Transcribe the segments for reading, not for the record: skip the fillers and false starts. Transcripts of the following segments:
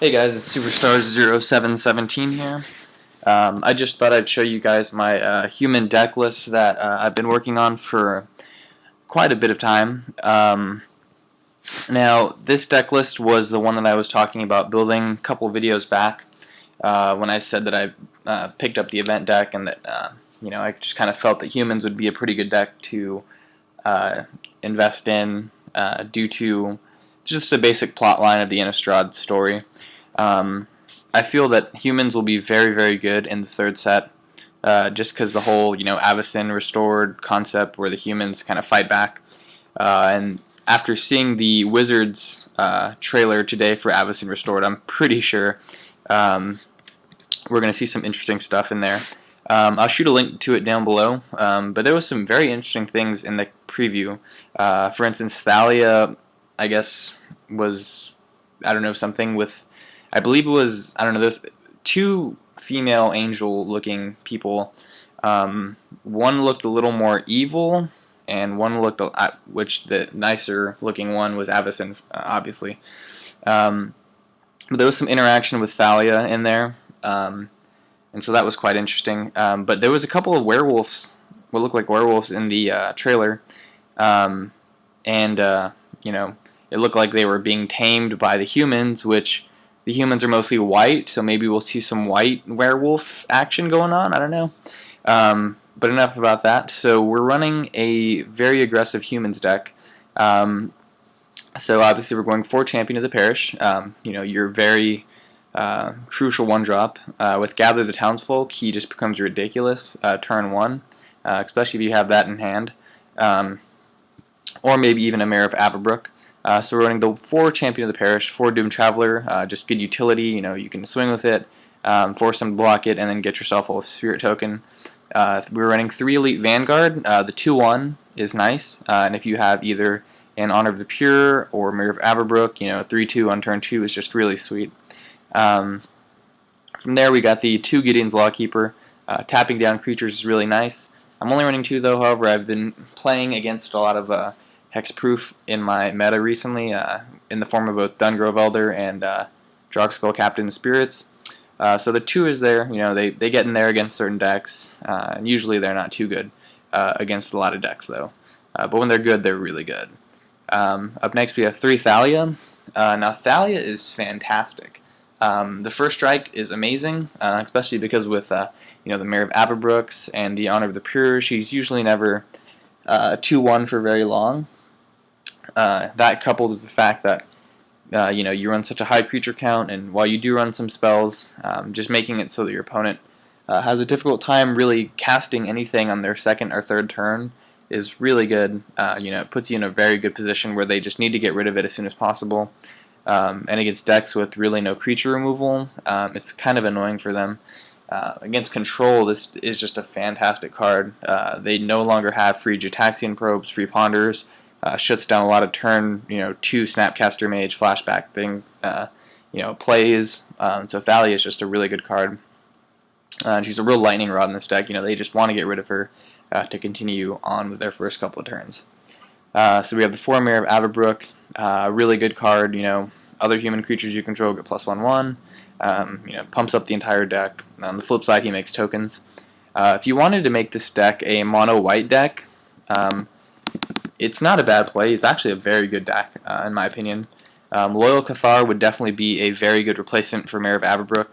Hey guys, it's Superstars0717 here. I just thought I'd show you guys my human deck list that I've been working on for quite a bit of time. Now, this deck list was the one that I was talking about building a couple videos back when I said that I picked up the event deck and that I just kind of felt that humans would be a pretty good deck to invest in due to just the basic plot line of the Innistrad story. I feel that humans will be very, very good in the third set, just because the whole, Avacyn restored concept where the humans kind of fight back. And after seeing the Wizards trailer today for Avacyn Restored, I'm pretty sure we're going to see some interesting stuff in there. I'll shoot a link to it down below, but there was some very interesting things in the preview. For instance, Thalia, I guess, was, I don't know, something with, I believe it was, I don't know, there's two female angel-looking people. One looked a little more evil, and one looked, which the nicer-looking one was Avacyn, obviously. But there was some interaction with Thalia in there, and so that was quite interesting. But there was a couple of werewolves, what looked like werewolves in the trailer, and it looked like they were being tamed by the humans, which the humans are mostly white, so maybe we'll see some white werewolf action going on. I don't know. But enough about that. So we're running a very aggressive humans deck. So obviously we're going for Champion of the Parish. Your very crucial one-drop. With Gather the Townsfolk, he just becomes ridiculous turn 1, especially if you have that in hand. Or maybe even a Mayor of Avabrook. So we're running the 4 Champion of the Parish, 4 Doom Traveler, just good utility, you can swing with it, force them to block it, and then get yourself a Spirit Token. We're running 3 Elite Vanguard. The 2-1 is nice, and if you have either an Honor of the Pure or Mayor of Avabrook, 3-2 on turn 2 is just really sweet. From there we got the 2 Gideon's Lawkeeper. Tapping down creatures is really nice. I'm only running 2 though, however. I've been playing against a lot of hexproof in my meta recently, in the form of both Dungrove Elder and Drogskull Captain Spirits. So the 2 is there. They get in there against certain decks, and usually they're not too good against a lot of decks though. But when they're good, they're really good. Up next we have 3 Thalia. Now Thalia is fantastic. The first strike is amazing, especially because with the Mayor of Avabrooks and the Honor of the Pure, she's usually never 2-1 for very long. That coupled with the fact that you run such a high creature count, and while you do run some spells, just making it so that your opponent has a difficult time really casting anything on their second or third turn is really good. It puts you in a very good position where they just need to get rid of it as soon as possible. And against decks with really no creature removal, it's kind of annoying for them. Against Control, this is just a fantastic card. They no longer have free Gitaxian Probes, free Ponders, shuts down a lot of turn, 2 Snapcaster Mage, flashback thing, plays. So Thalia is just a really good card. And she's a real lightning rod in this deck. They just want to get rid of her to continue on with their first couple of turns. So we have the 4 Mayor of Avabrook, really good card. Other human creatures you control get +1/1. Pumps up the entire deck. On the flip side, he makes tokens. If you wanted to make this deck a mono-white deck, it's not a bad play. It's actually a very good deck, in my opinion. Loyal Cathar would definitely be a very good replacement for Mayor of Avabrook.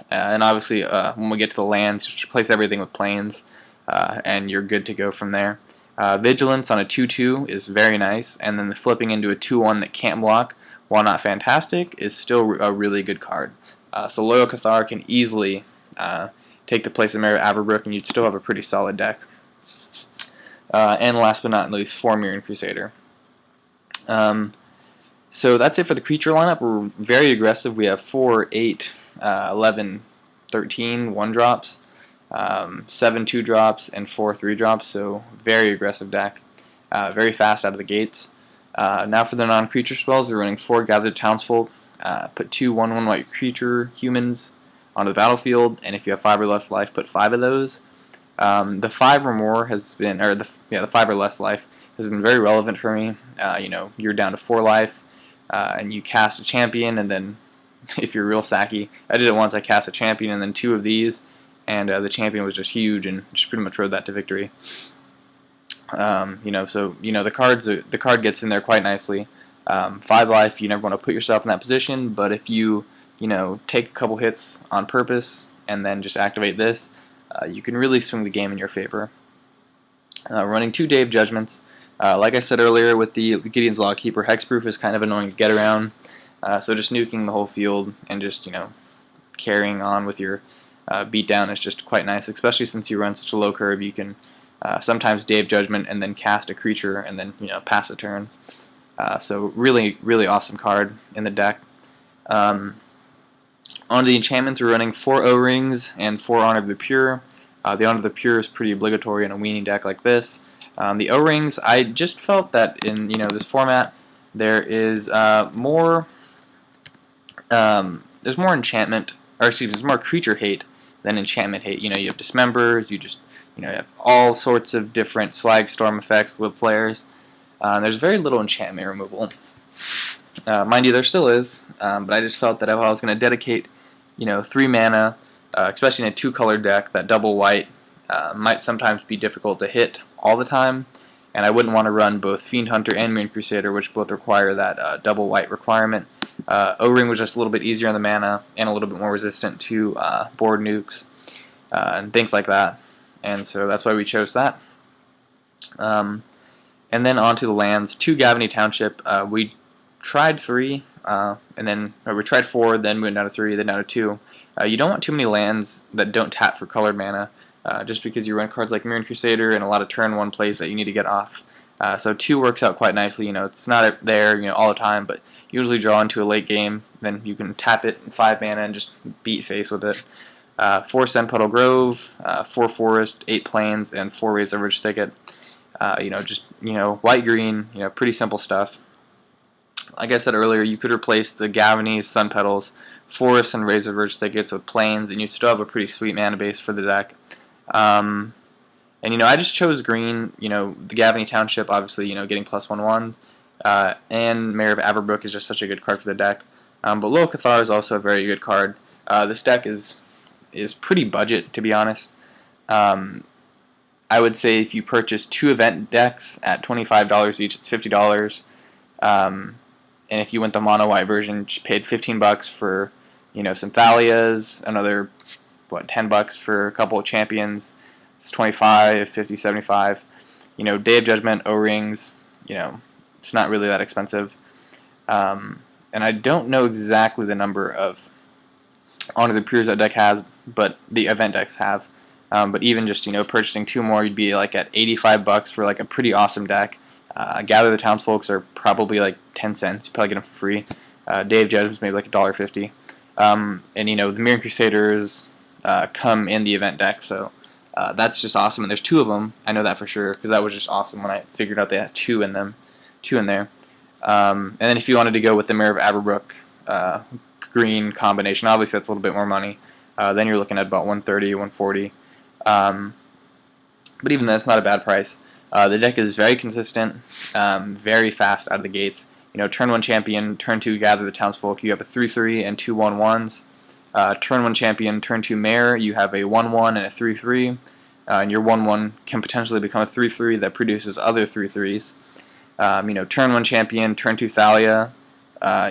And obviously, when we get to the lands, just replace everything with plains, and you're good to go from there. Vigilance on a 2-2 is very nice, and then the flipping into a 2-1 that can't block, while not fantastic, is still a really good card. So Loyal Cathar can easily take the place of Mayor of Avabrook, and you'd still have a pretty solid deck. And last but not least, 4 Mirran Crusader. So that's it for the creature lineup. We're very aggressive. We have 4, 8, 11, 13 1-drops, 7 2-drops, and 4 3-drops. So very aggressive deck. Very fast out of the gates. Now for the non-creature spells, we're running 4 Gather the Townsfolk. Put 2 1/1 white creature humans onto the battlefield, and if you have 5 or less life, put 5 of those. The 5 or more has been, or the 5 or less life has been very relevant for me. You're down to 4 life, and you cast a champion, and then if you're real sacky. I did it once. I cast a champion and then 2 of these, and the champion was just huge and just pretty much rode that to victory. So the card gets in there quite nicely. 5 life, you never want to put yourself in that position, but if you take a couple hits on purpose and then just activate this, you can really swing the game in your favor. Running 2 Dave Judgments. Like I said earlier, with the Gideon's Lawkeeper, Hexproof is kind of annoying to get around. So just nuking the whole field and just carrying on with your beatdown is just quite nice, especially since you run such a low curve. You can sometimes Dave Judgment and then cast a creature and then pass a turn. So really, really awesome card in the deck. On the enchantments, we're running 4 O-Rings and 4 Honor of the Pure. The Honor of the Pure is pretty obligatory in a weenie deck like this. The O-Rings, I just felt that in this format there is more there's more enchantment, or excuse me, there's more creature hate than enchantment hate. You have Dismembers, you have all sorts of different Slag Storm effects, Whip Flares. There's very little enchantment removal. Mind you, there still is, but I just felt that if I was going to dedicate 3 mana, especially in a 2-color deck, that double white might sometimes be difficult to hit all the time, and I wouldn't want to run both Fiend Hunter and Moon Crusader, which both require that double white requirement. O-Ring was just a little bit easier on the mana and a little bit more resistant to board nukes and things like that, and so that's why we chose that. And then onto the lands. 2 Gavany Township. We tried 3, we tried 4, then moved down to 3, then down to 2. You don't want too many lands that don't tap for colored mana, just because you run cards like Mirror Crusader and a lot of turn 1 plays that you need to get off. So 2 works out quite nicely. It's not there all the time, but usually draw into a late game, then you can tap it in 5 mana and just beat face with it. 4 Sandpuddle Grove, 4 Forest, 8 Plains, and 4 Razor Ridge Thicket. White green, pretty simple stuff. Like I said earlier, you could replace the Gavany's, Sun Petals, Forests, and Razor Ridge Thickets with Plains, and you'd still have a pretty sweet mana base for the deck. I just chose green. The Gavany Township, obviously, getting +1/1s, and Mayor of Aberbrook is just such a good card for the deck. But Loyal Cathar is also a very good card. This deck is pretty budget, to be honest. I would say if you purchase 2 event decks at $25 each, it's $50. And if you went the mono white version, just paid $15 for some Thalias, another $10 for a couple of champions. It's 25, 50, 75. Day of Judgment, O-Rings. It's not really that expensive. And I don't know exactly the number of Honor the Pures that deck has, but the event decks have. But even just purchasing 2 more, you'd be like at $85 for like a pretty awesome deck. Gather the Townsfolks are probably like 10 cents. You probably get them for free. Day of Judgment's maybe like $1.50. And the Mirror Crusaders come in the event deck, so that's just awesome. And there's 2 of them. I know that for sure because that was just awesome when I figured out they had 2 in them, 2 in there. And then if you wanted to go with the Mayor of Aberbrook green combination, obviously that's a little bit more money. Then you're looking at about $130, $140. But even that's not a bad price. The deck is very consistent, very fast out of the gates. Turn 1 champion, turn 2 Gather the Townsfolk, you have a 3/3 and 2 1/1s. Turn 1 champion, turn 2 Mayor, you have a 1/1 and a 3/3. And your 1/1 can potentially become a 3/3 that produces other 3/3s. Turn 1 champion, turn 2 Thalia,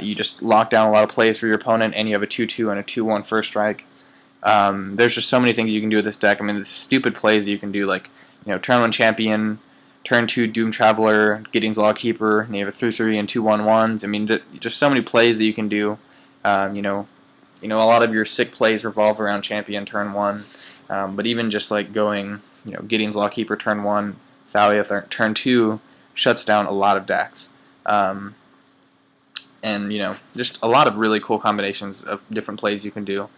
you just lock down a lot of plays for your opponent, and you have a 2/2 and a 2/1 first strike. There's just so many things you can do with this deck. The stupid plays that you can do, like turn 1 champion, turn 2 Doom Traveler, Gideon's Lawkeeper, and you have a 3/3 and 2 1/1s. Just so many plays that you can do. A lot of your sick plays revolve around champion turn 1. But even just like going, Gideon's Lawkeeper turn 1, Thalia turn 2 shuts down a lot of decks. And just a lot of really cool combinations of different plays you can do.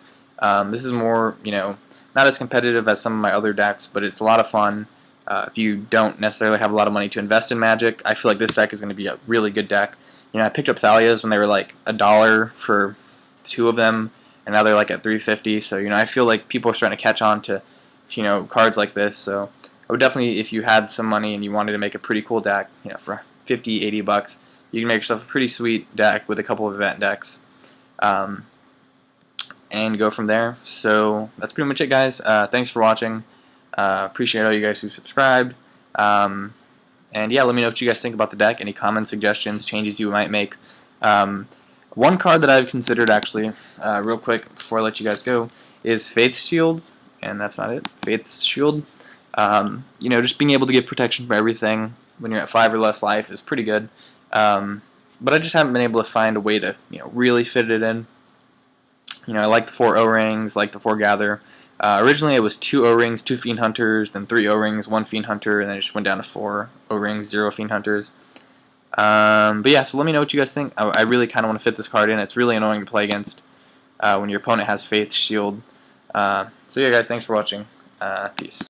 This is more, not as competitive as some of my other decks, but it's a lot of fun. If you don't necessarily have a lot of money to invest in Magic, I feel like this deck is going to be a really good deck. I picked up Thalias when they were like $1 for 2 of them, and now they're like at $3.50. So I feel like people are starting to catch on to cards like this. So I would definitely, if you had some money and you wanted to make a pretty cool deck, for $50, $80, you can make yourself a pretty sweet deck with a couple of event decks. and go from there. So that's pretty much it, guys. Thanks for watching. Appreciate all you guys who subscribed. And yeah, let me know what you guys think about the deck. Any comments, suggestions, changes you might make. One card that I've considered, actually, real quick before I let you guys go, is Faith's Shield, and that's not it. Faith's Shield. You know, just being able to give protection for everything when you're at 5 or less life is pretty good. But I just haven't been able to find a way to, you know, really fit it in. You know, I like the 4 O-Rings, like the 4 Gather. Originally it was 2 O-Rings, 2 Fiend Hunters, then 3 O-Rings, 1 Fiend Hunter, and then it just went down to 4 O-Rings, 0 Fiend Hunters. But yeah, so let me know what you guys think. I really kind of want to fit this card in. It's really annoying to play against when your opponent has Faith's Shield. So yeah, guys, thanks for watching. Peace.